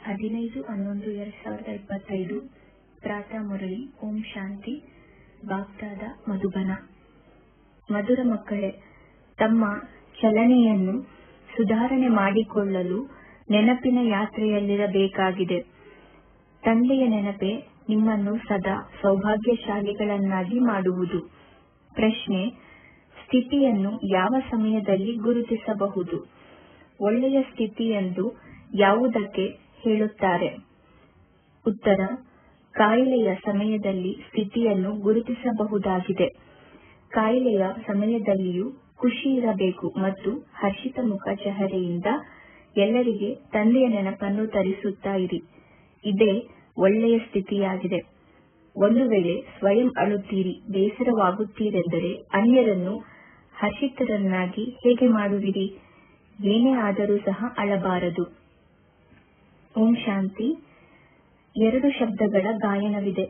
15/11/2025 ಪ್ರಾತಃ ಮುರಳಿ. ಓಂ ಶಾಂತಿ. ಬಾಗ್ದಾದ ಮಧುಬನ. ಮಧುರ ಮಕ್ಕಳೇ, ತಮ್ಮ ಚಲನೆಯನ್ನು ಸುಧಾರಣೆ ಮಾಡಿಕೊಳ್ಳಲು ನೆನಪಿನ ಯಾತ್ರೆಯಲ್ಲಿರಬೇಕಾಗಿದೆ. ತಂದೆಯ ನೆನಪೇ ನಿಮ್ಮನ್ನು ಸದಾ ಸೌಭಾಗ್ಯಶಾಲಿಗಳನ್ನಾಗಿ ಮಾಡುವುದು. ಪ್ರಶ್ನೆ: ಸ್ಥಿತಿಯನ್ನು ಯಾವ ಸಮಯದಲ್ಲಿ ಗುರುತಿಸಬಹುದು? ಒಳ್ಳೆಯ ಸ್ಥಿತಿ ಎಂದು ಯಾವುದಕ್ಕೆ ಹೇಳುತ್ತಾರೆ? ಉತ್ತರ: ಕಾಯಿಲೆಯ ಸಮಯದಲ್ಲಿ ಸ್ಥಿತಿಯನ್ನು ಗುರುತಿಸಬಹುದಾಗಿದೆ. ಕಾಯಿಲೆಯ ಸಮಯದಲ್ಲಿಯೂ ಖುಷಿ ಇರಬೇಕು ಮತ್ತು ಹರ್ಷಿತ ಮುಖ ಚೆಹರೆಯಿಂದ ಎಲ್ಲರಿಗೆ ತಂದೆಯ ನೆನಪನ್ನು ತರಿಸುತ್ತಾ ಇರಿ. ಇದೇ ಒಳ್ಳೆಯ ಸ್ಥಿತಿಯಾಗಿದೆ. ಒಂದು ವೇಳೆ ಸ್ವಯಂ ಅಳುತ್ತೀರಿ, ಬೇಸರವಾಗುತ್ತೀರೆಂದರೆ ಅನ್ಯರನ್ನು ಹರ್ಷಿತರನ್ನಾಗಿ ಹೇಗೆ ಮಾಡುವಿರಿ? ಏನೇ ಆದರೂ ಸಹ ಅಳಬಾರದು. ಓಂ ಶಾಂತಿ. 2 ಶಬ್ದಗಳ ಗಾಯನವಿದೆ: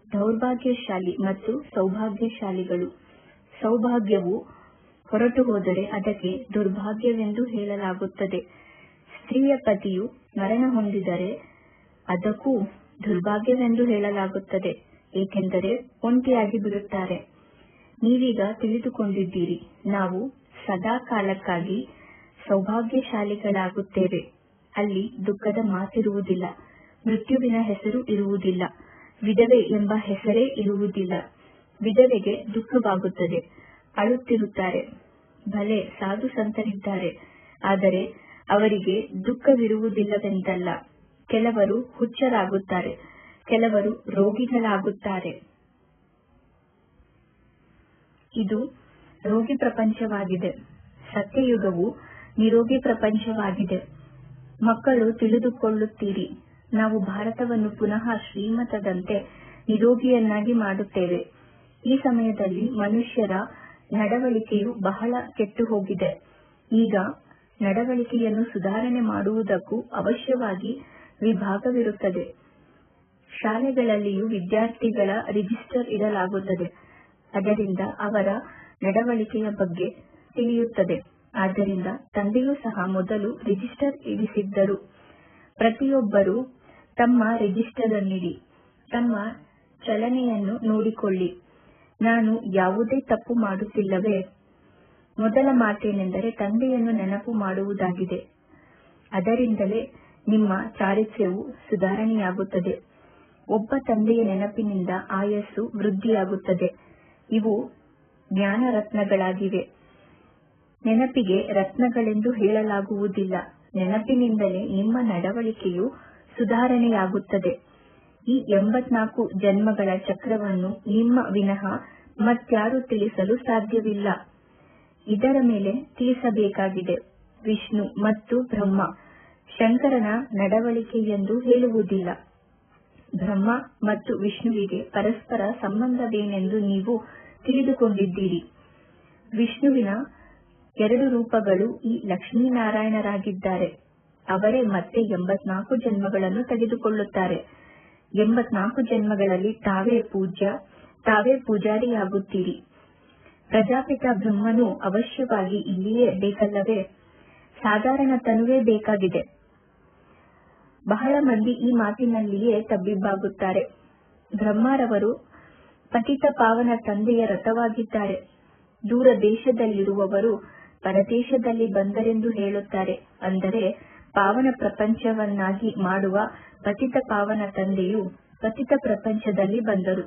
ದೌರ್ಭಾಗ್ಯಶಾಲಿ ಮತ್ತು ಸೌಭಾಗ್ಯಶಾಲಿಗಳು. ಸೌಭಾಗ್ಯವು ಹೊರಟು ಹೋದರೆ ಅದಕ್ಕೆ ದುರ್ಭಾಗ್ಯವೆಂದು ಹೇಳಲಾಗುತ್ತದೆ. ಸ್ತ್ರೀಯ ಪತಿಯು ಮರಣ ಹೊಂದಿದರೆ ಅದಕ್ಕೂ ದುರ್ಭಾಗ್ಯವೆಂದು ಹೇಳಲಾಗುತ್ತದೆ, ಏಕೆಂದರೆ ಒಂಟಿಯಾಗಿ ಬಿಡುತ್ತಾರೆ. ನೀವೀಗ ತಿಳಿದುಕೊಂಡಿದ್ದೀರಿ, ನಾವು ಸದಾ ಕಾಲಕ್ಕಾಗಿ ಸೌಭಾಗ್ಯಶಾಲಿಗಳಾಗುತ್ತೇವೆ. ಅಲ್ಲಿ ದುಃಖದ ಮಾತಿರುವುದಿಲ್ಲ, ಮೃತ್ಯುವಿನ ಹೆಸರು ಇರುವುದಿಲ್ಲ, ವಿಧವೆ ಎಂಬ ಹೆಸರೇ ಇರುವುದಿಲ್ಲ. ವಿಧವೆಗೆ ದುಃಖವಾಗುತ್ತದೆ, ಅಳುತ್ತಿರುತ್ತಾರೆ. ಭಲೆ ಸಾಧು ಸಂತರಿದ್ದಾರೆ, ಆದರೆ ಅವರಿಗೆ ದುಃಖವಿರುವುದಿಲ್ಲವೆಂದಲ್ಲ. ಕೆಲವರು ಹುಚ್ಚರಾಗುತ್ತಾರೆ, ಕೆಲವರು ರೋಗಿಗಳಾಗುತ್ತಾರೆ. ಇದು ರೋಗಿ ಪ್ರಪಂಚವಾಗಿದೆ. ಸತ್ಯಯುಗವು ನಿರೋಗಿ ಪ್ರಪಂಚವಾಗಿದೆ. ಮಕ್ಕಳು ತಿಳಿದುಕೊಳ್ಳುತ್ತೀರಿ, ನಾವು ಭಾರತವನ್ನು ಪುನಃ ಶ್ರೀಮತದಂತೆ ನಿರೋಗಿಯನ್ನಾಗಿ ಮಾಡುತ್ತೇವೆ. ಈ ಸಮಯದಲ್ಲಿ ಮನುಷ್ಯರ ನಡವಳಿಕೆಯು ಬಹಳ ಕೆಟ್ಟು ಹೋಗಿದೆ. ಈಗ ನಡವಳಿಕೆಯನ್ನು ಸುಧಾರಣೆ ಮಾಡುವುದಕ್ಕೂ ಅವಶ್ಯವಾಗಿ ವಿಭಾಗವಿರುತ್ತದೆ. ಶಾಲೆಗಳಲ್ಲಿಯೂ ವಿದ್ಯಾರ್ಥಿಗಳ ರಿಜಿಸ್ಟರ್ ಇಡಲಾಗುತ್ತದೆ. ಅದರಿಂದ ಅವರ ನಡವಳಿಕೆಯ ಬಗ್ಗೆ ತಿಳಿಯುತ್ತದೆ. ಆದ್ದರಿಂದ ತಂದೆಯೂ ಸಹ ಮೊದಲು ರಿಜಿಸ್ಟರ್ ಇಡಿಸಿದ್ದರು. ಪ್ರತಿಯೊಬ್ಬರೂ ತಮ್ಮ ರಿಜಿಸ್ಟರ್ ಅನ್ನಿಡಿ, ತಮ್ಮ ಚಲನೆಯನ್ನು ನೋಡಿಕೊಳ್ಳಿ. ನಾನು ಯಾವುದೇ ತಪ್ಪು ಮಾಡುತ್ತಿಲ್ಲವೇ? ಮೊದಲ ಮಾತೇನೆಂದರೆ ತಂದೆಯನ್ನು ನೆನಪು ಮಾಡುವುದಾಗಿದೆ. ಅದರಿಂದಲೇ ನಿಮ್ಮ ಚಾರಿತ್ರ್ಯವು ಸುಧಾರಣೆಯಾಗುತ್ತದೆ. ಒಬ್ಬ ತಂದೆಯ ನೆನಪಿನಿಂದ ಆಯಸ್ಸು ವೃದ್ಧಿಯಾಗುತ್ತದೆ. ಇವು ಜ್ಞಾನ ರತ್ನಗಳಾಗಿವೆ. ನೆನಪಿಗೆ ರತ್ನಗಳೆಂದು ಹೇಳಲಾಗುವುದಿಲ್ಲ. ನೆನಪಿನಿಂದಲೇ ನಿಮ್ಮ ನಡವಳಿಕೆಯು ಸುಧಾರಣೆಯಾಗುತ್ತದೆ. ಈ 84 ಜನ್ಮಗಳ ಚಕ್ರವನ್ನು ನಿಮ್ಮ ವಿನಃ ಮತ್ಯಾರೂ ತಿಳಿಸಲು ಸಾಧ್ಯವಿಲ್ಲ. ಇದರ ಮೇಲೆ ತಿಳಿಸಬೇಕಾಗಿದೆ. ವಿಷ್ಣು ಮತ್ತು ಬ್ರಹ್ಮ ಶಂಕರನ ನಡವಳಿಕೆ ಎಂದು ಹೇಳುವುದಿಲ್ಲ. ಬ್ರಹ್ಮ ಮತ್ತು ವಿಷ್ಣುವಿಗೆ ಪರಸ್ಪರ ಸಂಬಂಧವೇನೆಂದು ನೀವು ತಿಳಿದುಕೊಂಡಿದ್ದೀರಿ. ವಿಷ್ಣುವಿನ 2 ರೂಪಗಳು ಈ ಲಕ್ಷ್ಮೀನಾರಾಯಣರಾಗಿದ್ದಾರೆ. ಅವರೇ ಮತ್ತೆ 84 ಜನ್ಮಗಳನ್ನು ತೆಗೆದುಕೊಳ್ಳುತ್ತಾರೆ. 84 ಜನ್ಮಗಳಲ್ಲಿ ತಾವೇ ಪೂಜ್ಯ, ತಾವೇ ಪೂಜಾರಿಯಾಗುತ್ತೀರಿ. ಪ್ರಜಾಪಿತ ಬ್ರಹ್ಮನು ಅವಶ್ಯವಾಗಿ ಇಲ್ಲಿಯೇ ಬೇಕಲ್ಲವೇ? ಸಾಧಾರಣ ತನುವೇ ಬೇಕಾಗಿದೆ. ಬಹಳ ಮಂದಿ ಈ ಮಾತಿನಲ್ಲಿಯೇ ತಬ್ಬಿಬ್ಬಾಗುತ್ತಾರೆ. ಬ್ರಹ್ಮರವರು ಪತಿತ ಪಾವನ ತಂದೆಯ ರಥವಾಗಿದ್ದಾರೆ. ದೂರ ದೇಶದಲ್ಲಿರುವವರು ಪರದೇಶದಲ್ಲಿ ಬಂದರೆಂದು ಹೇಳುತ್ತಾರೆ. ಅಂದರೆ ಪಾವನ ಪ್ರಪಂಚವನ್ನಾಗಿ ಮಾಡುವ ಪತಿತ ಪಾವನ ತಂದೆಯು ಪತಿತ ಪ್ರಪಂಚದಲ್ಲಿ ಬಂದರು.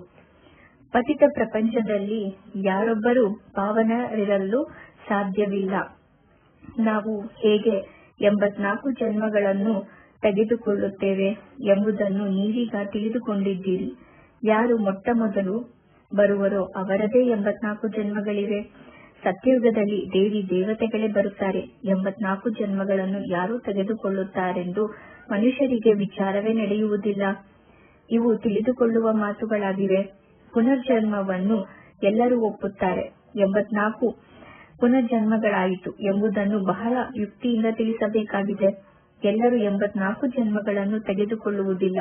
ಪತಿತ ಪ್ರಪಂಚದಲ್ಲಿ ಯಾರೊಬ್ಬರೂ ಪಾವನರಿರಲು ಸಾಧ್ಯವಿಲ್ಲ. ನಾವು ಹೇಗೆ 84 ಜನ್ಮಗಳನ್ನು ತೆಗೆದುಕೊಳ್ಳುತ್ತೇವೆ ಎಂಬುದನ್ನು ನೀವೀಗ ತಿಳಿದುಕೊಂಡಿದ್ದೀರಿ. ಯಾರು ಮೊಟ್ಟ ಮೊದಲು ಬರುವರೋ ಅವರದೇ 84 ಜನ್ಮಗಳಿವೆ. ಸತ್ಯಯುಗದಲ್ಲಿ ದೇವಿ ದೇವತೆಗಳೇ ಬರುತ್ತಾರೆ. 84 ಜನ್ಮಗಳನ್ನು ಯಾರು ತೆಗೆದುಕೊಳ್ಳುತ್ತಾರೆಂದು ಮನುಷ್ಯರಿಗೆ ವಿಚಾರವೇ ನಡೆಯುವುದಿಲ್ಲ. ಇವು ತಿಳಿದುಕೊಳ್ಳುವ ಮಾತುಗಳಾಗಿವೆ. ಪುನರ್ಜನ್ಮವನ್ನು ಎಲ್ಲರೂ ಒಪ್ಪುತ್ತಾರೆ. 84 ಪುನರ್ಜನ್ಮಗಳಾಯಿತು ಎಂಬುದನ್ನು ಬಹಳ ಯುಕ್ತಿಯಿಂದ ತಿಳಿಸಬೇಕಾಗಿದೆ. ಎಲ್ಲರೂ 84 ಜನ್ಮಗಳನ್ನು ತೆಗೆದುಕೊಳ್ಳುವುದಿಲ್ಲ.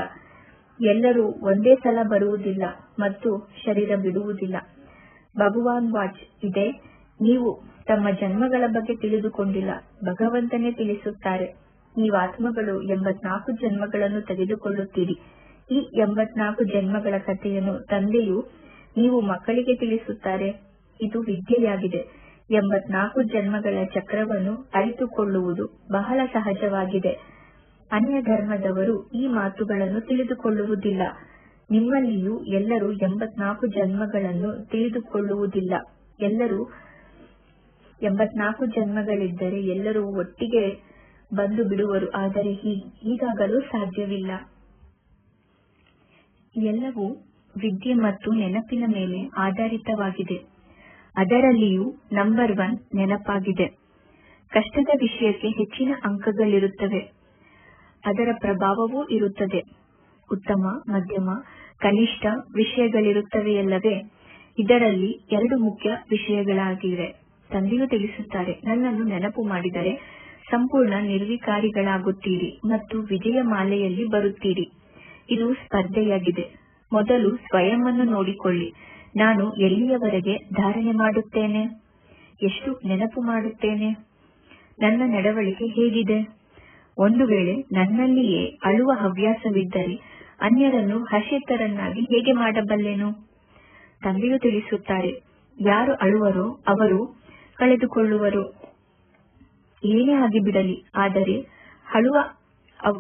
ಎಲ್ಲರೂ ಒಂದೇ ಸಲ ಬರುವುದಿಲ್ಲ ಮತ್ತು ಶರೀರ ಬಿಡುವುದಿಲ್ಲ. ಭಗವಾನ್ ವಾಚ್ ಇದೆ, ನೀವು ತಮ್ಮ ಜನ್ಮಗಳ ಬಗ್ಗೆ ತಿಳಿದುಕೊಂಡಿಲ್ಲ. ಭಗವಂತನೇ ತಿಳಿಸುತ್ತಾರೆ. ನೀವಾತ್ಮಗಳು 84 ಜನ್ಮಗಳನ್ನು ತೆಗೆದುಕೊಳ್ಳುತ್ತೀರಿ. ಈ 84 ಜನ್ಮಗಳ ಕಥೆಯನ್ನು ತಂದೆಯು ನೀವು ಮಕ್ಕಳಿಗೆ ತಿಳಿಸುತ್ತಾರೆ. ಇದು ವಿದ್ಯೆಯಾಗಿದೆ. 84 ಜನ್ಮಗಳ ಚಕ್ರವನ್ನು ಅರಿತುಕೊಳ್ಳುವುದು ಬಹಳ ಸಹಜವಾಗಿದೆ. ಅನ್ಯ ಧರ್ಮದವರು ಈ ಮಾತುಗಳನ್ನು ತಿಳಿದುಕೊಳ್ಳುವುದಿಲ್ಲ. ನಿಮ್ಮಲ್ಲಿಯೂ ಎಲ್ಲರೂ 84 ಜನ್ಮಗಳನ್ನು ತಿಳಿದುಕೊಳ್ಳುವುದಿಲ್ಲ. ಎಲ್ಲರೂ 84 ಜನ್ಮಗಳಿದ್ದರೆ ಎಲ್ಲರೂ ಒಟ್ಟಿಗೆ ಬಂದು ಬಿಡುವರು. ಆದರೆ ಹೀಗಾಗಲು ಸಾಧ್ಯವಿಲ್ಲ. ಎಲ್ಲವೂ ವಿದ್ಯೆ ಮತ್ತು ನೆನಪಿನ ಮೇಲೆ ಆಧಾರಿತವಾಗಿದೆ. ಅದರಲ್ಲಿಯೂ ನಂಬರ್ 1 ನೆನಪಾಗಿದೆ. ಕಷ್ಟದ ವಿಷಯಕ್ಕೆ ಹೆಚ್ಚಿನ ಅಂಕಗಳಿರುತ್ತವೆ. ಅದರ ಪ್ರಭಾವವೂ ಇರುತ್ತದೆ. ಉತ್ತಮ, ಮಧ್ಯಮ, ಕನಿಷ್ಠ ವಿಷಯಗಳಿರುತ್ತವೆಯಲ್ಲವೇ? ಇದರಲ್ಲಿ 2 ಮುಖ್ಯ ವಿಷಯಗಳಾಗಿವೆ. ತಂದೆಯು ತಿಳಿಸುತ್ತಾರೆ, ನನ್ನನ್ನು ನೆನಪು ಮಾಡಿದರೆ ಸಂಪೂರ್ಣ ನಿರ್ವಿಕಾರಿಗಳಾಗುತ್ತೀರಿ ಮತ್ತು ವಿಜಯ ಮಾಲೆಯಲ್ಲಿ ಬರುತ್ತೀರಿ. ಇದು ಸ್ಪರ್ಧೆಯಾಗಿದೆ. ಮೊದಲು ಸ್ವಯಂವನ್ನು ನೋಡಿಕೊಳ್ಳಿ. ನಾನು ಎಲ್ಲಿಯವರೆಗೆ ಧಾರಣೆ ಮಾಡುತ್ತೇನೆ? ಎಷ್ಟು ನೆನಪು ಮಾಡುತ್ತೇನೆ? ನನ್ನ ನಡವಳಿಕೆ ಹೇಗಿದೆ? ಒಂದು ವೇಳೆ ನನ್ನಲ್ಲಿಯೇ ಅಳುವ ಹವ್ಯಾಸವಿದ್ದರೆ ಅನ್ಯರನ್ನು ಹರ್ಷಿತರನ್ನಾಗಿ ಹೇಗೆ ಮಾಡಬಲ್ಲೆನು? ತಂದೆಯು ತಿಳಿಸುತ್ತಾರೆ, ಯಾರು ಅಳುವರೋ ಅವರು ಕಳೆದುಕೊಳ್ಳುವರು. ಏನೇ ಆಗಿಬಿಡಲಿ, ಆದರೆ ಅಳುವ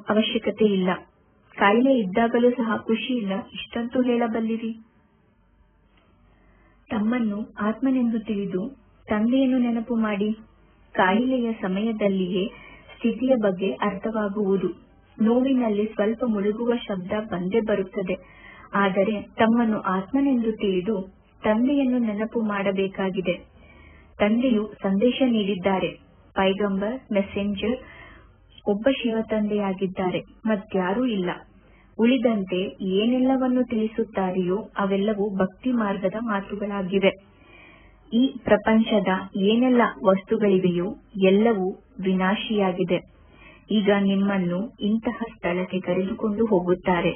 ಅವಶ್ಯಕತೆ ಇಲ್ಲ. ಕಾಯಿಲೆ ಇದ್ದಾಗಲೂ ಸಹ ಖುಷಿಯಿಂದ ಇಷ್ಟಂತೂ ಹೇಳಬಲ್ಲಿರಿ. ತಮ್ಮನ್ನು ಆತ್ಮನೆಂದು ತಿಳಿದು ತಂದೆಯನ್ನು ನೆನಪು ಮಾಡಿ. ಕಾಯಿಲೆಯ ಸಮಯದಲ್ಲಿಯೇ ಸ್ಥಿತಿಯ ಬಗ್ಗೆ ಅರ್ಥವಾಗುವುದು. ನೋವಿನಲ್ಲಿ ಸ್ವಲ್ಪ ಮುಳುಗುವ ಶಬ್ದ ಬಂದೇ ಬರುತ್ತದೆ. ಆದರೆ ತಮ್ಮನ್ನು ಆತ್ಮನೆಂದು ತಿಳಿದು ತಂದೆಯನ್ನು ನೆನಪು ಮಾಡಬೇಕಾಗಿದೆ. ತಂದೆಯು ಸಂದೇಶ ನೀಡಿದ್ದಾರೆ. ಪೈಗಂಬರ್, ಮೆಸೆಂಜರ್ ಒಬ್ಬ ಶಿವ ತಂದೆಯಾಗಿದ್ದಾರೆ, ಮತ್ಯಾರೂ ಇಲ್ಲ. ಉಳಿದಂತೆ ಏನೆಲ್ಲವನ್ನು ತಿಳಿಸುತ್ತಾರೆಯೋ ಅವೆಲ್ಲವೂ ಭಕ್ತಿ ಮಾರ್ಗದ ಮಾತುಗಳಾಗಿವೆ. ಈ ಪ್ರಪಂಚದ ಏನೆಲ್ಲ ವಸ್ತುಗಳಿವೆಯೋ ಎಲ್ಲವೂ ವಿನಾಶಿಯಾಗಿದೆ. ಈಗ ನಿಮ್ಮನ್ನು ಇಂತಹ ಸ್ಥಳಕ್ಕೆ ಕರೆದುಕೊಂಡು ಹೋಗುತ್ತಾರೆ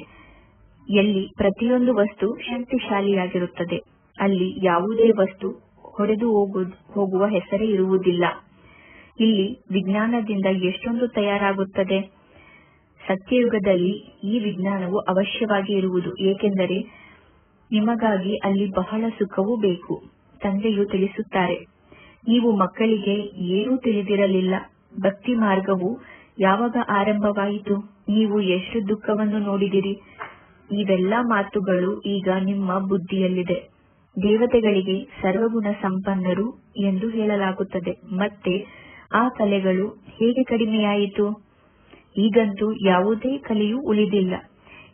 ಎಲ್ಲಿ ಪ್ರತಿಯೊಂದು ವಸ್ತು ಶಕ್ತಿಶಾಲಿಯಾಗಿರುತ್ತದೆ. ಅಲ್ಲಿ ಯಾವುದೇ ವಸ್ತು ಹೊಡೆದು ಹೋಗುವ ಹೆಸರೇ ಇರುವುದಿಲ್ಲ. ಇಲ್ಲಿ ವಿಜ್ಞಾನದಿಂದ ಎಷ್ಟೊಂದು ತಯಾರಾಗುತ್ತದೆ. ಸತ್ಯಯುಗದಲ್ಲಿ ಈ ವಿಜ್ಞಾನವು ಅವಶ್ಯವಾಗಿ ಇರುವುದು, ಏಕೆಂದರೆ ನಿಮಗಾಗಿ ಅಲ್ಲಿ ಬಹಳ ಸುಖವೂ ಬೇಕು. ತಂದೆಯು ತಿಳಿಸುತ್ತಾರೆ, ನೀವು ಮಕ್ಕಳಿಗೆ ಏನೂ ತಿಳಿದಿರಲಿಲ್ಲ. ಭಕ್ತಿ ಮಾರ್ಗವು ಯಾವಾಗ ಆರಂಭವಾಯಿತು? ನೀವು ಎಷ್ಟು ದುಃಖವನ್ನು ನೋಡಿದಿರಿ? ಇವೆಲ್ಲ ಮಾತುಗಳು ಈಗ ನಿಮ್ಮ ಬುದ್ಧಿಯಲ್ಲಿದೆ. ದೇವತೆಗಳಿಗೆ ಸರ್ವಗುಣ ಸಂಪನ್ನರು ಎಂದು ಹೇಳಲಾಗುತ್ತದೆ. ಮತ್ತೆ ಆ ಕಲೆಗಳು ಹೇಗೆ ಕಡಿಮೆಯಾಯಿತು? ಈಗಂತೂ ಯಾವುದೇ ಕಲೆಯೂ ಉಳಿದಿಲ್ಲ.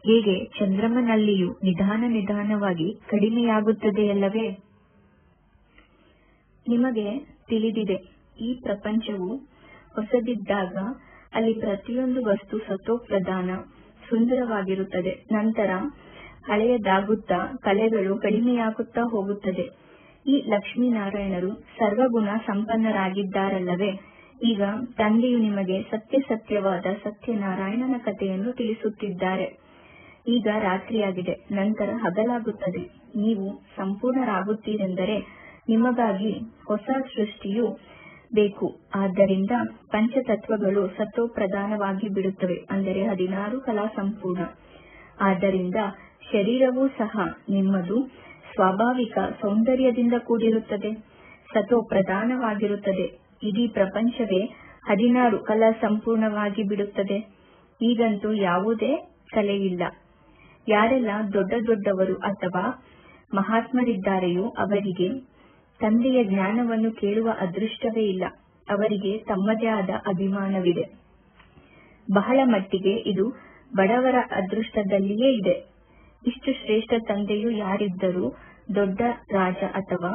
ಹೇಗೆ ಚಂದ್ರಮನಲ್ಲಿಯೂ ನಿಧಾನವಾಗಿ ಕಡಿಮೆಯಾಗುತ್ತದೆಯಲ್ಲವೇ? ನಿಮಗೆ ತಿಳಿದಿದೆ, ಈ ಪ್ರಪಂಚವು ಹೊಸದಿದ್ದಾಗ ಅಲ್ಲಿ ಪ್ರತಿಯೊಂದು ವಸ್ತು ಸತೋಪ್ರಧಾನ ಸುಂದರವಾಗಿರುತ್ತದೆ. ನಂತರ ಹಳೆಯದಾಗುತ್ತಾ ಕಲೆಗಳು ಕಡಿಮೆಯಾಗುತ್ತಾ ಹೋಗುತ್ತದೆ. ಈ ಲಕ್ಷ್ಮೀನಾರಾಯಣರು ಸರ್ವಗುಣ ಸಂಪನ್ನರಾಗಿದ್ದಾರಲ್ಲವೇ? ಈಗ ತಂದೆಯು ನಿಮಗೆ ಸತ್ಯವಾದ ಸತ್ಯನಾರಾಯಣನ ಕಥೆಯನ್ನು ತಿಳಿಸುತ್ತಿದ್ದಾರೆ. ಈಗ ರಾತ್ರಿಯಾಗಿದೆ, ನಂತರ ಹಗಲಾಗುತ್ತದೆ. ನೀವು ಸಂಪೂರ್ಣರಾಗುತ್ತೀರೆಂದರೆ ನಿಮಗಾಗಿ ಹೊಸ ಸೃಷ್ಟಿಯು ಬೇಕು. ಆದ್ದರಿಂದ ಪಂಚತತ್ವಗಳು ಸತೋಪ್ರಧಾನವಾಗಿ ಬಿಡುತ್ತವೆ, ಅಂದರೆ 16 ಕಲಾ ಸಂಪೂರ್ಣ. ಆದ್ದರಿಂದ ಶರೀರವೂ ಸಹ ನಿಮ್ಮದು ಸ್ವಾಭಾವಿಕ ಸೌಂದರ್ಯದಿಂದ ಕೂಡಿರುತ್ತದೆ, ಸತೋಪ್ರಧಾನವಾಗಿರುತ್ತದೆ. ಇಡೀ ಪ್ರಪಂಚವೇ 16 ಕಲಾ ಸಂಪೂರ್ಣವಾಗಿ ಬಿಡುತ್ತದೆ. ಈಗಂತೂ ಯಾವುದೇ ಕಲೆ ಇಲ್ಲ. ಯಾರೆಲ್ಲ ದೊಡ್ಡವರು ಅಥವಾ ಮಹಾತ್ಮರಿದ್ದಾರೆಯೋ ಅವರಿಗೆ ತಂದೆಯ ಜ್ಞಾನವನ್ನು ಕೇಳುವ ಅದೃಷ್ಟವೇ ಇಲ್ಲ. ಅವರಿಗೆ ತಮ್ಮದೇ ಆದ ಅಭಿಮಾನವಿದೆ. ಬಹಳ ಮಟ್ಟಿಗೆ ಇದು ಬಡವರ ಅದೃಷ್ಟದಲ್ಲಿಯೇ ಇದೆ. ಇಷ್ಟು ಶ್ರೇಷ್ಠ ತಂದೆಯು ಯಾರಿದ್ದರೂ ದೊಡ್ಡ ರಾಜ ಅಥವಾ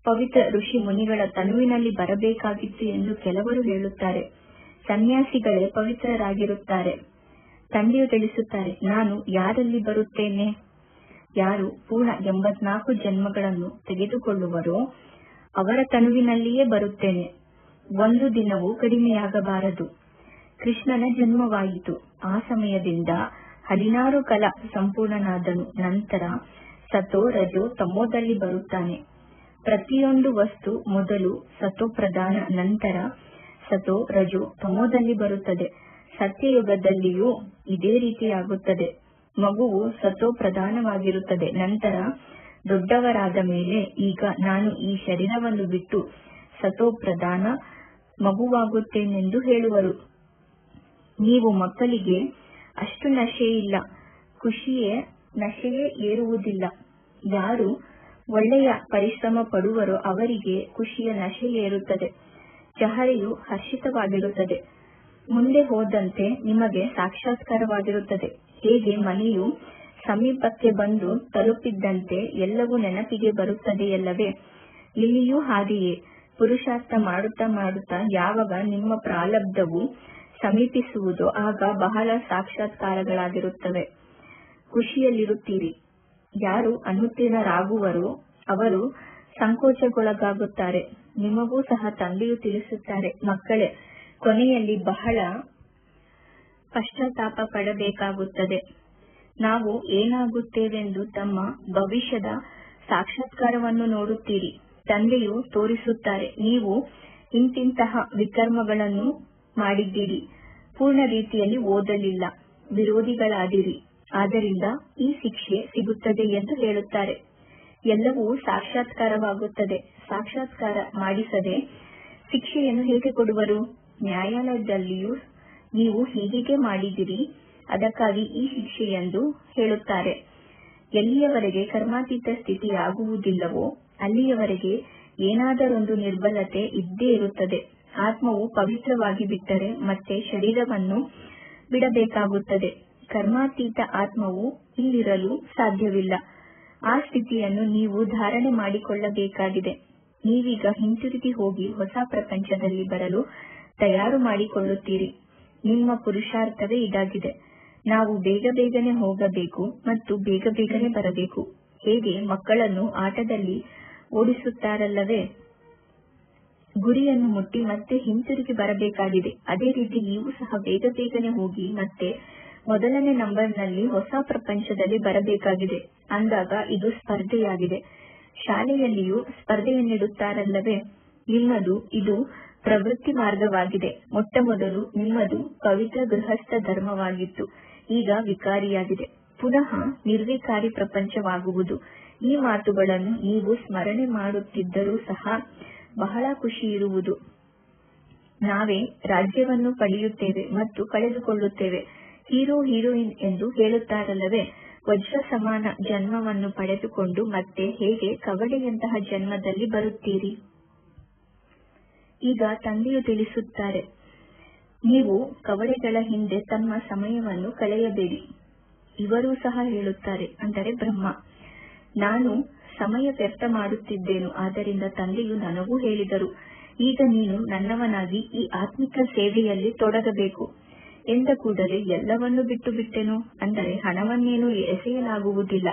ಪವಿತ್ರ ಋಷಿ ಮುನಿಗಳ ತನುವಿನಲ್ಲಿ ಬರಬೇಕಾಗಿತ್ತು ಎಂದು ಕೆಲವರು ಹೇಳುತ್ತಾರೆ. ಸನ್ಯಾಸಿಗಳೇ ಪವಿತ್ರರಾಗಿರುತ್ತಾರೆ. ತಂದೆಯು ತಿಳಿಸುತ್ತಾರೆ, ನಾನು ಯಾರಲ್ಲಿ ಬರುತ್ತೇನೆ? ಯಾರು ಪೂರ್ಣ 84 ಜನ್ಮಗಳನ್ನು ತೆಗೆದುಕೊಳ್ಳುವರೋ ಅವರ ತನುವಿನಲ್ಲಿಯೇ ಬರುತ್ತೇನೆ. ಒಂದು ದಿನವೂ ಕಡಿಮೆಯಾಗಬಾರದು. ಕೃಷ್ಣನ ಜನ್ಮವಾಯಿತು. ಆ ಸಮಯದಿಂದ 16 ಕಲಾ ಸಂಪೂರ್ಣನಾದನು. ನಂತರ ಸತೋ ರಜೋ ತಮೋದಲ್ಲಿ ಬರುತ್ತಾನೆ. ಪ್ರತಿಯೊಂದು ವಸ್ತು ಮೊದಲು ಸತೋ ಪ್ರಧಾನ, ನಂತರ ಸತೋ ರಜೋ ತಮೋದಲ್ಲಿ ಬರುತ್ತದೆ. ಸತ್ಯಯುಗದಲ್ಲಿಯೂ ಇದೇ ರೀತಿಯಾಗುತ್ತದೆ. ಮಗುವು ಸತೋ ಪ್ರಧಾನವಾಗಿರುತ್ತದೆ. ನಂತರ ದೊಡ್ಡವರಾದ ಮೇಲೆ ಈಗ ನಾನು ಈ ಶರೀರವನ್ನು ಬಿಟ್ಟು ಸತೋ ಪ್ರಧಾನ ಮಗುವಾಗುತ್ತೇನೆಂದು ಹೇಳುವರು. ನೀವು ಮಕ್ಕಳಿಗೆ ಅಷ್ಟು ನಶೆಯಿಲ್ಲ, ನಶೆಯೇ ಏರುವುದಿಲ್ಲ. ಯಾರು ಒಳ್ಳೆಯ ಪರಿಶ್ರಮ ಪಡುವರೋ ಅವರಿಗೆ ಖುಷಿಯ ನಶೆ ಏರುತ್ತದೆ, ಚಹರೆಯು ಹರ್ಷಿತವಾಗಿರುತ್ತದೆ. ಮುಂದೆ ಹೋದಂತೆ ನಿಮಗೆ ಸಾಕ್ಷಾತ್ಕಾರವಾಗಿರುತ್ತದೆ. ಹೇಗೆ ಮನೆಯು ಸಮೀಪಕ್ಕೆ ಬಂದು ತಲುಪಿದ್ದಂತೆ ಎಲ್ಲವೂ ನೆನಪಿಗೆ ಬರುತ್ತದೆಯಲ್ಲವೇ, ಇಲ್ಲಿಯೂ ಹಾಗೆಯೇ ಪುರುಷಾರ್ಥ ಮಾಡುತ್ತಾ ಮಾಡುತ್ತಾ ಯಾವಾಗ ನಿಮ್ಮ ಪ್ರಾರಬ್ಧವು ಸಮೀಪಿಸುವುದೋ ಆಗ ಬಹಳ ಸಾಕ್ಷಾತ್ಕಾರಗಳಾಗಿರುತ್ತವೆ. ಖುಷಿಯಲ್ಲಿರುತ್ತೀರಿ. ಯಾರು ಅನುತ್ತೀರ್ಣರಾಗುವರೋ ಅವರು ಸಂಕೋಚಗೊಳಗಾಗುತ್ತಾರೆ. ನಿಮಗೂ ಸಹ ತಂದೆಯು ತಿಳಿಸುತ್ತಾರೆ, ಮಕ್ಕಳೇ, ಕೊನೆಯಲ್ಲಿ ಬಹಳ ಪಶ್ಚಾತ್ತಾಪ ಪಡಬೇಕಾಗುತ್ತದೆ. ನಾವು ಏನಾಗುತ್ತೇವೆಂದು ತಮ್ಮ ಭವಿಷ್ಯದ ಸಾಕ್ಷಾತ್ಕಾರವನ್ನು ನೋಡುತ್ತೀರಿ. ತಂದೆಯು ತೋರಿಸುತ್ತಾರೆ, ನೀವು ಇಂತಿಂತಹ ವಿಕರ್ಮಗಳನ್ನು ಮಾಡಿದ್ದೀರಿ, ಪೂರ್ಣ ರೀತಿಯಲ್ಲಿ ಓದಲಿಲ್ಲ, ವಿರೋಧಿಗಳಾದಿರಿ, ಆದ್ದರಿಂದ ಈ ಶಿಕ್ಷೆ ಸಿಗುತ್ತದೆ ಎಂದು ಹೇಳುತ್ತಾರೆ. ಎಲ್ಲವೂ ಸಾಕ್ಷಾತ್ಕಾರವಾಗುತ್ತದೆ. ಸಾಕ್ಷಾತ್ಕಾರ ಮಾಡಿಸದೆ ಶಿಕ್ಷೆಯನ್ನು ಹೇಗೆ ಕೊಡುವರು? ನ್ಯಾಯಾಲಯದಲ್ಲಿಯೂ ನೀವು ಹೀಗೆ ಮಾಡಿದಿರಿ, ಅದಕ್ಕಾಗಿ ಈ ಶಿಕ್ಷೆ ಎಂದು ಹೇಳುತ್ತಾರೆ. ಎಲ್ಲಿಯವರೆಗೆ ಕರ್ಮಾತೀತ ಸ್ಥಿತಿಯಾಗುವುದಿಲ್ಲವೋ ಅಲ್ಲಿಯವರೆಗೆ ಏನಾದರೊಂದು ನಿರ್ಬಲತೆ ಇದ್ದೇ ಇರುತ್ತದೆ. ಆತ್ಮವು ಪವಿತ್ರವಾಗಿ ಬಿಟ್ಟರೆ ಮತ್ತೆ ಶರೀರವನ್ನು ಬಿಡಬೇಕಾಗುತ್ತದೆ. ಕರ್ಮಾತೀತ ಆತ್ಮವು ಇಲ್ಲಿರಲು ಸಾಧ್ಯವಿಲ್ಲ. ಆ ಸ್ಥಿತಿಯನ್ನು ನೀವು ಧಾರಣೆ ಮಾಡಿಕೊಳ್ಳಬೇಕಾಗಿದೆ. ನೀವೀಗ ಹಿಂತಿರುಗಿ ಹೋಗಿ ಹೊಸ ಪ್ರಪಂಚದಲ್ಲಿ ಬರಲು ತಯಾರು ಮಾಡಿಕೊಳ್ಳುತ್ತೀರಿ. ನಿಮ್ಮ ಪುರುಷಾರ್ಥವೇ ಇದಾಗಿದೆ. ನಾವು ಬೇಗ ಬೇಗನೆ ಹೋಗಬೇಕು ಮತ್ತು ಬೇಗ ಬೇಗನೆ ಬರಬೇಕು. ಹೇಗೆ ಮಕ್ಕಳನ್ನು ಆಟದಲ್ಲಿ ಓಡಿಸುತ್ತಾರಲ್ಲವೇ, ಗುರಿಯನ್ನು ಮುಟ್ಟಿ ಮತ್ತೆ ಹಿಂತಿರುಗಿ ಬರಬೇಕಾಗಿದೆ. ಅದೇ ರೀತಿ ನೀವು ಸಹ ಬೇಗ ಬೇಗನೆ ಹೋಗಿ ಮತ್ತೆ ಮೊದಲನೇ ನಂಬರ್ನಲ್ಲಿ ಹೊಸ ಪ್ರಪಂಚದಲ್ಲಿ ಬರಬೇಕಾಗಿದೆ. ಅಂದಾಗ ಇದು ಸ್ಪರ್ಧೆಯಾಗಿದೆ. ಶಾಲೆಯಲ್ಲಿಯೂ ಸ್ಪರ್ಧೆಯನ್ನಿಡುತ್ತಾರಲ್ಲವೇ, ನಿಮ್ಮದು ಇದು ಪ್ರವೃತ್ತಿ ಮಾರ್ಗವಾಗಿದೆ. ಮೊಟ್ಟ ಮೊದಲು ನಿಮ್ಮದು ಪವಿತ್ರ ಗೃಹಸ್ಥ ಧರ್ಮವಾಗಿತ್ತು, ಈಗ ವಿಕಾರಿಯಾಗಿದೆ. ಪುನಃ ನಿರ್ವಿಕಾರಿ ಪ್ರಪಂಚವಾಗುವುದು. ಈ ಮಾತುಗಳನ್ನು ನೀವು ಸ್ಮರಣೆ ಮಾಡುತ್ತಿದ್ದರೂ ಸಹ ಬಹಳ ಖುಷಿ ಇರುವುದು. ನಾವೇ ರಾಜ್ಯವನ್ನು ಪಡೆಯುತ್ತೇವೆ ಮತ್ತು ಕಳೆದುಕೊಳ್ಳುತ್ತೇವೆ. ಹೀರೋ ಹೀರೋಯಿನ್ ಎಂದು ಹೇಳುತ್ತಾರಲ್ಲವೇ, ವಜ್ರ ಸಮಾನ ಜನ್ಮವನ್ನು ಪಡೆದುಕೊಂಡು ಮತ್ತೆ ಹೇಗೆ ಕವಡೆಯಂತಹ ಜನ್ಮದಲ್ಲಿ ಬರುತ್ತೀರಿ? ಈಗ ತಂದೆಯು ತಿಳಿಸುತ್ತಾರೆ, ನೀವು ಕವಡೆಗಳ ಹಿಂದೆ ತಮ್ಮ ಸಮಯವನ್ನು ಕಳೆಯಬೇಡಿ. ಇವರೂ ಸಹ ಹೇಳುತ್ತಾರೆ, ಅಂದರೆ ಬ್ರಹ್ಮ, ನಾನು ಸಮಯ ವ್ಯರ್ಥ ಮಾಡುತ್ತಿದ್ದೇನು. ಆದ್ದರಿಂದ ತಂದೆಯು ನನಗೂ ಹೇಳಿದರು, ಈಗ ನೀನು ನನ್ನವನಾಗಿ ಈ ಆತ್ಮಿಕ ಸೇವೆಯಲ್ಲಿ ತೊಡಗಬೇಕು. ಎಂದ ಕೂಡಲೇ ಎಲ್ಲವನ್ನೂ ಬಿಟ್ಟು ಬಿಟ್ಟೆನು. ಅಂದರೆ ಹಣವನ್ನೇನು ಎಸೆಯಲಾಗುವುದಿಲ್ಲ.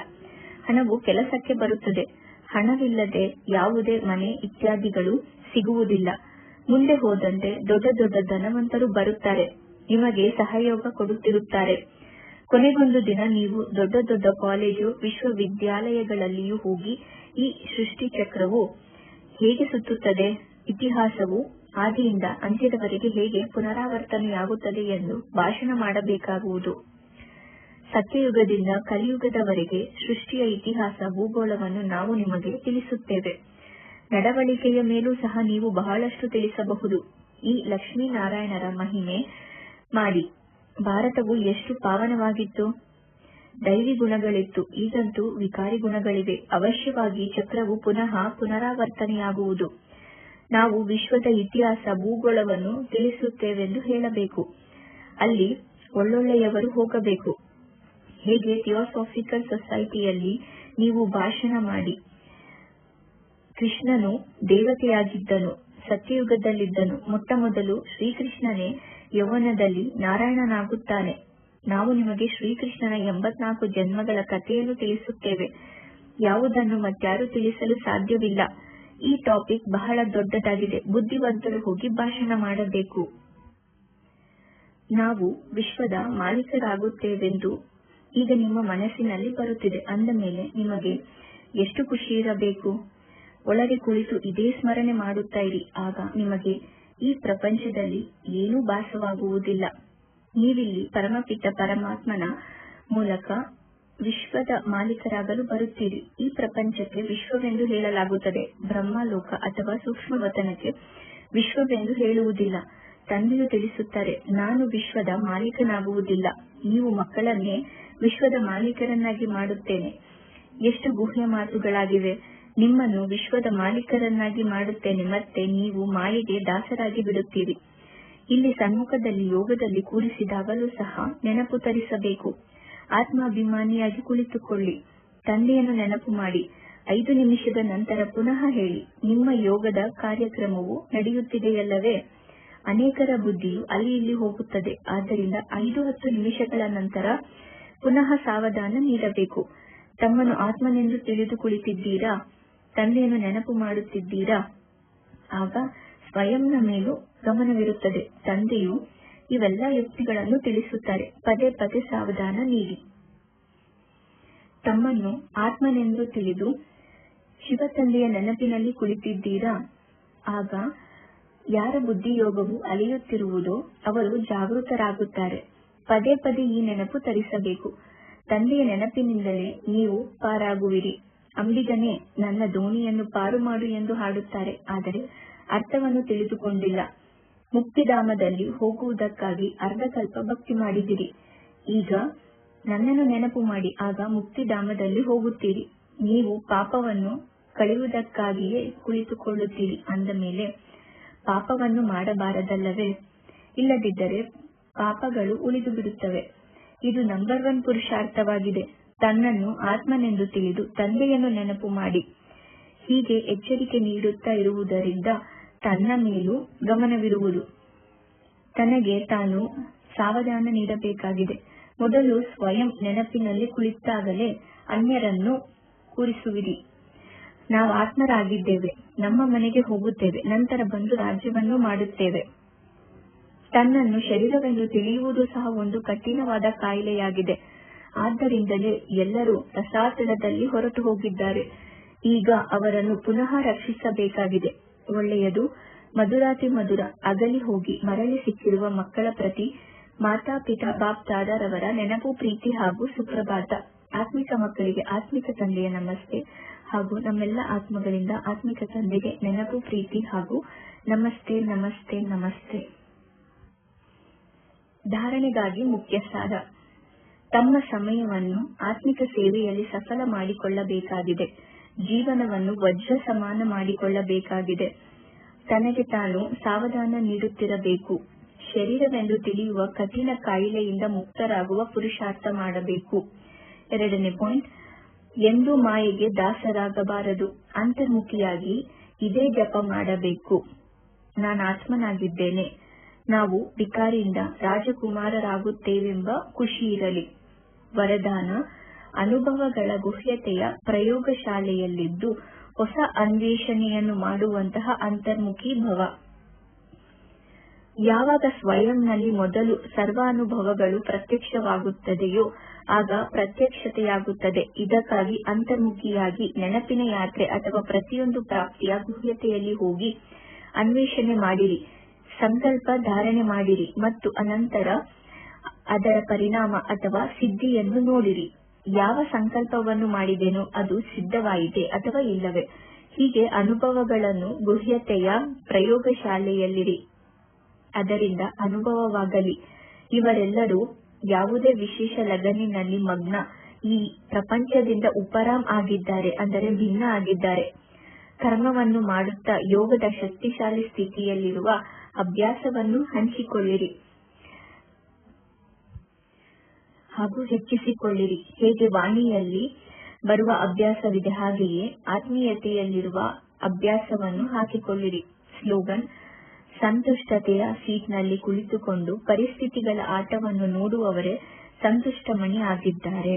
ಹಣವು ಕೆಲಸಕ್ಕೆ ಬರುತ್ತದೆ. ಹಣವಿಲ್ಲದೆ ಯಾವುದೇ ಮನೆ ಇತ್ಯಾದಿಗಳು ಸಿಗುವುದಿಲ್ಲ. ಮುಂದೆ ಹೋದಂತೆ ದೊಡ್ಡ ದೊಡ್ಡ ಧನವಂತರು ಬರುತ್ತಾರೆ, ನಿಮಗೆ ಸಹಯೋಗ ಕೊಡುತ್ತಿರುತ್ತಾರೆ. ಕೊನೆಗೊಂದು ದಿನ ನೀವು ದೊಡ್ಡ ದೊಡ್ಡ ಕಾಲೇಜು ವಿಶ್ವವಿದ್ಯಾಲಯಗಳಲ್ಲಿಯೂ ಹೋಗಿ ಈ ಸೃಷ್ಟಿ ಚಕ್ರವು ಹೇಗೆ ಸುತ್ತುತ್ತದೆ, ಇತಿಹಾಸವು ಆದಿಯಿಂದ ಅಂತ್ಯದವರೆಗೆ ಹೇಗೆ ಪುನರಾವರ್ತನೆಯಾಗುತ್ತದೆ ಎಂದು ಭಾಷಣ ಮಾಡಬೇಕಾಗುವುದು. ಸತ್ಯಯುಗದಿಂದ ಕಲಿಯುಗದವರೆಗೆ ಸೃಷ್ಟಿಯ ಇತಿಹಾಸ ಭೂಗೋಳವನ್ನು ನಾವು ನಿಮಗೆ ತಿಳಿಸುತ್ತೇವೆ. ನಡವಳಿಕೆಯ ಮೇಲೂ ಸಹ ನೀವು ಬಹಳಷ್ಟು ತಿಳಿಸಬಹುದು. ಈ ಲಕ್ಷ್ಮೀನಾರಾಯಣರ ಮಹಿಮೆ ಮಾಡಿ. ಭಾರತವು ಎಷ್ಟು ಪಾವನವಾಗಿತ್ತು. ದೈವಿ ಗುಣಗಳಿತ್ತು, ಈಗಂತೂ ವಿಕಾರಿ ಗುಣಗಳಿವೆ. ಅವಶ್ಯವಾಗಿ ಚಕ್ರವು ಪುನಃ ಪುನರಾವರ್ತನೆಯಾಗುವುದು. ನಾವು ವಿಶ್ವದ ಇತಿಹಾಸ ಭೂಗೋಳವನ್ನು ತಿಳಿಸುತ್ತೇವೆಂದು ಹೇಳಬೇಕು. ಅಲ್ಲಿ ಒಳ್ಳೊಳ್ಳೆಯವರು ಹೋಗಬೇಕು. ಹೇಗೆ ಥಿಯೋಸಾಫಿಕಲ್ ಸೊಸೈಟಿಯಲ್ಲಿ ನೀವು ಭಾಷಣ ಮಾಡಿ, ಕೃಷ್ಣನು ದೇವತೆಯಾಗಿದ್ದನು, ಸತ್ಯಯುಗದಲ್ಲಿದ್ದನು. ಮೊಟ್ಟ ಮೊದಲು ಶ್ರೀಕೃಷ್ಣನೇ ಯೌವನದಲ್ಲಿ ನಾರಾಯಣನಾಗುತ್ತಾನೆ. ನಾವು ನಿಮಗೆ ಶ್ರೀಕೃಷ್ಣನ 84 ಜನ್ಮಗಳ ಕಥೆಯನ್ನು ತಿಳಿಸುತ್ತೇವೆ, ಯಾವುದನ್ನು ಮತ್ಯಾರು ತಿಳಿಸಲು ಸಾಧ್ಯವಿಲ್ಲ. ಈ ಟಾಪಿಕ್ ಬಹಳ ದೊಡ್ಡದಾಗಿದೆ. ಬುದ್ಧಿವಂತರು ಹೋಗಿ ಭಾಷಣ ಮಾಡಬೇಕು. ನಾವು ವಿಶ್ವದ ಮಾಲೀಕರಾಗುತ್ತೇವೆಂದು ಈಗ ನಿಮ್ಮ ಮನಸ್ಸಿನಲ್ಲಿ ಬರುತ್ತಿದೆ. ಅಂದ ಮೇಲೆ ನಿಮಗೆ ಎಷ್ಟು ಖುಷಿ ಇರಬೇಕು. ಒಳಗೆ ಕುಳಿತು ಇದೇ ಸ್ಮರಣೆ ಮಾಡುತ್ತಾ ಇರಿ. ಆಗ ನಿಮಗೆ ಈ ಪ್ರಪಂಚದಲ್ಲಿ ಏನೂ ಭಾಸವಾಗುವುದಿಲ್ಲ. ನೀವಿಲ್ಲಿ ಪರಮಪಿತ ಪರಮಾತ್ಮನ ಮೂಲಕ ವಿಶ್ವದ ಮಾಲೀಕರಾಗಲು ಬರುತ್ತೀರಿ. ಈ ಪ್ರಪಂಚಕ್ಕೆ ವಿಶ್ವವೆಂದು ಹೇಳಲಾಗುತ್ತದೆ. ಬ್ರಹ್ಮಲೋಕ ಅಥವಾ ಸೂಕ್ಷ್ಮವತನಕ್ಕೆ ವಿಶ್ವವೆಂದು ಹೇಳುವುದಿಲ್ಲ. ತಂದೆಯು ತಿಳಿಸುತ್ತಾರೆ, ನಾನು ವಿಶ್ವದ ಮಾಲೀಕನಾಗುವುದಿಲ್ಲ, ನೀವು ಮಕ್ಕಳನ್ನೇ ವಿಶ್ವದ ಮಾಲೀಕರನ್ನಾಗಿ ಮಾಡುತ್ತೇನೆ. ಎಷ್ಟು ಗುಹ್ಯ ಮಾತುಗಳಾಗಿವೆ. ನಿಮ್ಮನ್ನು ವಿಶ್ವದ ಮಾಲೀಕರನ್ನಾಗಿ ಮಾಡುತ್ತೇನೆ, ಮತ್ತೆ ನೀವು ಮಾಯೆಗೆ ದಾಸರಾಗಿ ಬಿಡುತ್ತೀರಿ. ಇಲ್ಲಿ ಸನ್ಮುಖದಲ್ಲಿ ಯೋಗದಲ್ಲಿ ಕೂರಿಸಿದಾಗಲೂ ಸಹ ನೆನಪು ತರಿಸಬೇಕು. ಆತ್ಮಾಭಿಮಾನಿಯಾಗಿ ಕುಳಿತುಕೊಳ್ಳಿ. ತಂದೆಯನ್ನು ನೆನಪು ಮಾಡಿ. 5 ನಿಮಿಷದ ನಂತರ ಪುನಃ ಹೇಳಿ, ನಿಮ್ಮ ಯೋಗದ ಕಾರ್ಯಕ್ರಮವು ನಡೆಯುತ್ತಿದೆಯಲ್ಲವೇ? ಅನೇಕರ ಬುದ್ಧಿಯು ಅಲ್ಲಿ ಇಲ್ಲಿ ಹೋಗುತ್ತದೆ. ಆದ್ದರಿಂದ 5-10 ನಿಮಿಷಗಳ ನಂತರ ಪುನಃ ಸಾವಧಾನ ನೀಡಬೇಕು. ತಮ್ಮನ್ನು ಆತ್ಮನೆಂದು ತಿಳಿದು ಕುಳಿತಿದ್ದೀರಾ? ತಂದೆಯನ್ನು ನೆನಪು ಮಾಡುತ್ತಿದ್ದೀರಾ? ಆಗ ಸ್ವಯಂನ ಮೇಲೂ ಗಮನವಿರುತ್ತದೆ. ತಂದೆಯು ಇವೆಲ್ಲ ಯುಕ್ತಿಗಳನ್ನು ತಿಳಿಸುತ್ತಾರೆ. ಪದೇ ಪದೇ ಸಾವಧಾನ ನೀಡಿ. ತಮ್ಮನ್ನು ಆತ್ಮನೆಂದು ತಿಳಿದು ಶಿವ ತಂದೆಯ ನೆನಪಿನಲ್ಲಿ ಕುಳಿತಿದ್ದೀರಾ? ಆಗ ಯಾರ ಬುದ್ಧಿಯೋಗವು ಅಲಿಯುತ್ತಿರುವುದೋ ಅವರು ಜಾಗೃತರಾಗುತ್ತಾರೆ. ಪದೇ ಪದೇ ಈ ನೆನಪು ತರಿಸಬೇಕು. ತಂದೆಯ ನೆನಪಿನಿಂದಲೇ ನೀವು ಪಾರಾಗುವಿರಿ. ಅಂಬಿಗನೇ, ನನ್ನ ದೋಣಿಯನ್ನು ಪಾರು ಮಾಡು ಎಂದು ಹಾಡುತ್ತಾರೆ, ಆದರೆ ಅರ್ಥವನ್ನು ತಿಳಿದುಕೊಂಡಿಲ್ಲ. ಮುಕ್ತಿಧಾಮದಲ್ಲಿ ಹೋಗುವುದಕ್ಕಾಗಿ ಅರ್ಧಕಲ್ಪ ಭಕ್ತಿ ಮಾಡಿದಿರಿ. ಈಗ ನನ್ನನ್ನು ನೆನಪು ಮಾಡಿ, ಆಗ ಮುಕ್ತಿಧಾಮದಲ್ಲಿ ಹೋಗುತ್ತೀರಿ. ನೀವು ಪಾಪವನ್ನು ಕಳೆಯುವುದಕ್ಕಾಗಿಯೇ ಕುಳಿತುಕೊಳ್ಳುತ್ತೀರಿ ಅಂದ ಮೇಲೆ ಪಾಪವನ್ನು ಮಾಡಬಾರದಲ್ಲವೇ? ಇಲ್ಲದಿದ್ದರೆ ಪಾಪಗಳು ಉಳಿದು ಬಿಡುತ್ತವೆ. ಇದು ನಂಬರ್ 1 ಪುರುಷಾರ್ಥವಾಗಿದೆ. ತನ್ನನ್ನು ಆತ್ಮನೆಂದು ತಿಳಿದು ತಂದೆಯನ್ನು ನೆನಪು ಮಾಡಿ. ಹೀಗೆ ಎಚ್ಚರಿಕೆ ನೀಡುತ್ತಾ ಇರುವುದರಿಂದ ತನ್ನ ಮೇಲೂ ಗಮನವಿರುವುದು. ತನಗೆ ತಾನು ಸಾವಧಾನ ನೀಡಬೇಕಾಗಿದೆ. ಮೊದಲು ಸ್ವಯಂ ನೆನಪಿನಲ್ಲಿ ಕುಳಿತಾಗಲೇ ಅನ್ಯರನ್ನು ಕೂರಿಸುವಿರಿ. ನಾವು ಆತ್ಮರಾಗಿದ್ದೇವೆ, ನಮ್ಮ ಮನೆಗೆ ಹೋಗುತ್ತೇವೆ, ನಂತರ ಬಂದು ರಾಜ್ಯವನ್ನು ಮಾಡುತ್ತೇವೆ. ತನ್ನನ್ನು ಶರೀರವೆಂದು ತಿಳಿಯುವುದು ಸಹ ಒಂದು ಕಠಿಣವಾದ ಕಾಯಿಲೆಯಾಗಿದೆ. ಆದ್ದರಿಂದಲೇ ಎಲ್ಲರೂ ರಸಾತಳದಲ್ಲಿ ಹೊರಟು ಹೋಗಿದ್ದಾರೆ. ಈಗ ಅವರನ್ನು ಪುನಃ ರಕ್ಷಿಸಬೇಕಾಗಿದೆ. ಒಳ್ಳೆಯದು. ಮಧುರಾತಿ ಮಧುರ ಅಗಲಿ ಹೋಗಿ ಮರಳಿ ಸಿಕ್ಕಿರುವ ಮಕ್ಕಳ ಪ್ರತಿ ಮಾತಾಪಿತಾ ಬಾಪ್ ದಾದಾರವರ ನೆನಪು, ಪ್ರೀತಿ ಹಾಗೂ ಸುಪ್ರಭಾತ. ಆತ್ಮಿಕ ಮಕ್ಕಳಿಗೆ ಆತ್ಮಿಕ ತಂದೆಯ ನಮಸ್ತೆ ಹಾಗೂ ನಮ್ಮೆಲ್ಲ ಆತ್ಮಗಳಿಂದ ಆತ್ಮಿಕ ತಂದೆಗೆ ನೆನಪು, ಪ್ರೀತಿ ಹಾಗೂ ನಮಸ್ತೆ ನಮಸ್ತೆ ನಮಸ್ತೆ. ಧಾರಣೆಗಾಗಿ ಮುಖ್ಯ ಸಾರ. ತಮ್ಮ ಸಮಯವನ್ನು ಆತ್ಮಿಕ ಸೇವೆಯಲ್ಲಿ ಸಫಲ ಮಾಡಿಕೊಳ್ಳಬೇಕಾಗಿದೆ. ಜೀವನವನ್ನು ವಜ್ರ ಸಮಾನ ಮಾಡಿಕೊಳ್ಳಬೇಕಾಗಿದೆ. ತನಗೆ ತಾನು ಸಾವಧಾನ ನೀಡುತ್ತಿರಬೇಕು. ಶರೀರವೆಂದು ತಿಳಿಯುವ ಕಠಿಣ ಕಾಯಿಲೆಯಿಂದ ಮುಕ್ತರಾಗುವ ಪುರುಷಾರ್ಥ ಮಾಡಬೇಕು. 2ನೇ ಪಾಯಿಂಟ್, ಎಂದೂ ಮಾಯೆಗೆ ದಾಸರಾಗಬಾರದು. ಅಂತರ್ಮುಖಿಯಾಗಿ ಇದೇ ಜಪ ಮಾಡಬೇಕು. ನಾನು ಆತ್ಮನಾಗಿದ್ದೇನೆ. ನಾವು ವಿಕಾರಿಯಿಂದ ರಾಜಕುಮಾರರಾಗುತ್ತೇವೆಂಬ ಖುಷಿ ಇರಲಿ. ವರದಾನ: ಅನುಭವಗಳ ಗುಹ್ಯತೆಯ ಪ್ರಯೋಗಶಾಲೆಯಲ್ಲಿದ್ದು ಹೊಸ ಅನ್ವೇಷಣೆಯನ್ನು ಮಾಡುವಂತಹ ಅಂತರ್ಮುಖಿ ಭವ. ಯಾವಾಗ ಸ್ವಯಂನಲ್ಲಿ ಮೊದಲು ಸರ್ವಾನುಭವಗಳು ಪ್ರತ್ಯಕ್ಷವಾಗುತ್ತದೆಯೋ ಆಗ ಪ್ರತ್ಯಕ್ಷತೆಯಾಗುತ್ತದೆ. ಇದಕ್ಕಾಗಿ ಅಂತರ್ಮುಖಿಯಾಗಿ ನೆನಪಿನ ಯಾತ್ರೆ ಅಥವಾ ಪ್ರತಿಯೊಂದು ಪ್ರಾಪ್ತಿಯ ಗುಹ್ಯತೆಯಲ್ಲಿ ಹೋಗಿ ಅನ್ವೇಷಣೆ ಮಾಡಿರಿ. ಸಂಕಲ್ಪ ಧಾರಣೆ ಮಾಡಿರಿ ಮತ್ತು ಅನಂತರ ಅದರ ಪರಿಣಾಮ ಅಥವಾ ಸಿದ್ಧಿಯನ್ನು ನೋಡಿರಿ. ಯಾವ ಸಂಕಲ್ಪವನ್ನು ಮಾಡಿದೆನೋ ಅದು ಸಿದ್ಧವಾಯಿತೆ ಅಥವಾ ಇಲ್ಲವೇ? ಹೀಗೆ ಅನುಭವಗಳನ್ನು ಗುಹ್ಯತೆಯ ಪ್ರಯೋಗಶಾಲೆಯಲ್ಲಿರಿ. ಅದರಿಂದ ಅನುಭವವಾಗಲಿ. ಇವರೆಲ್ಲರೂ ಯಾವುದೇ ವಿಶೇಷ ಲಗನಿನಲ್ಲಿ ಮಗ್ನ, ಈ ಪ್ರಪಂಚದಿಂದ ಉಪರಾಮ್ ಆಗಿದ್ದಾರೆ, ಅಂದರೆ ಭಿನ್ನ ಆಗಿದ್ದಾರೆ. ಕರ್ಮವನ್ನು ಮಾಡುತ್ತಾ ಯೋಗದ ಶಕ್ತಿಶಾಲಿ ಸ್ಥಿತಿಯಲ್ಲಿರುವ ಅಭ್ಯಾಸವನ್ನು ಹಂಚಿಕೊಳ್ಳಿರಿ ಹಾಗೂ ಹೆಚ್ಚಿಸಿಕೊಳ್ಳಿರಿ. ಹೇಗೆ ವಾಣಿಯಲ್ಲಿ ಬರುವ ಅಭ್ಯಾಸವಿದೆ ಹಾಗೆಯೇ ಆತ್ಮೀಯತೆಯಲ್ಲಿರುವ ಅಭ್ಯಾಸವನ್ನು ಹಾಕಿಕೊಳ್ಳಿರಿ. ಸ್ಲೋಗನ್: ಸಂತುಷ್ಟತೆಯ ಸೀಟ್ನಲ್ಲಿ ಕುಳಿತುಕೊಂಡು ಪರಿಸ್ಥಿತಿಗಳ ಆಟವನ್ನು ನೋಡುವವರೇ ಸಂತುಷ್ಟಮಣಿ ಆಗಿದ್ದಾರೆ.